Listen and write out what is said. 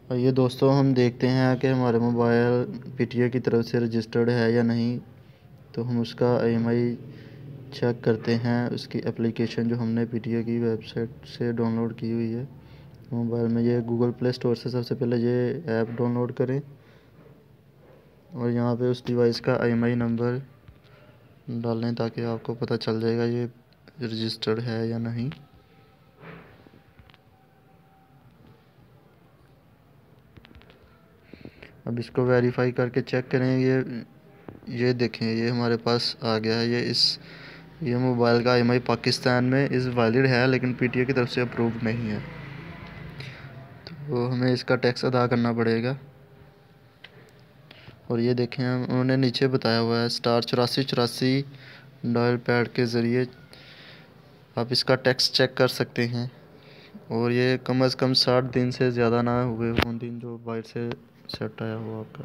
ये दोस्तों हम देखते हैं कि हमारा मोबाइल पीटीए की तरफ से रजिस्टर्ड है या नहीं। तो हम उसका ईएमआई चेक करते हैं। उसकी एप्लीकेशन जो हमने पीटीए की वेबसाइट से डाउनलोड की हुई है मोबाइल में, ये गूगल प्ले स्टोर से सबसे पहले ये ऐप डाउनलोड करें और यहाँ पे उस डिवाइस का ईएमआई नंबर डालें ताकि आपको पता चल जाएगा ये रजिस्टर्ड है या नहीं। अब इसको वेरीफाई करके चेक करें। ये देखें, ये हमारे पास आ गया है। ये मोबाइल का ईएमआई पाकिस्तान में वैलिड है, लेकिन पीटीए की तरफ से अप्रूव्ड नहीं है, तो हमें इसका टैक्स अदा करना पड़ेगा। और ये देखें, उन्होंने नीचे बताया हुआ है *8484 डायल पैड के ज़रिए आप इसका टैक्स चेक कर सकते हैं। और ये कम से कम 60 दिन से ज़्यादा ना हुए हों दिन जो बाहर से सेट आया हुआ आपका।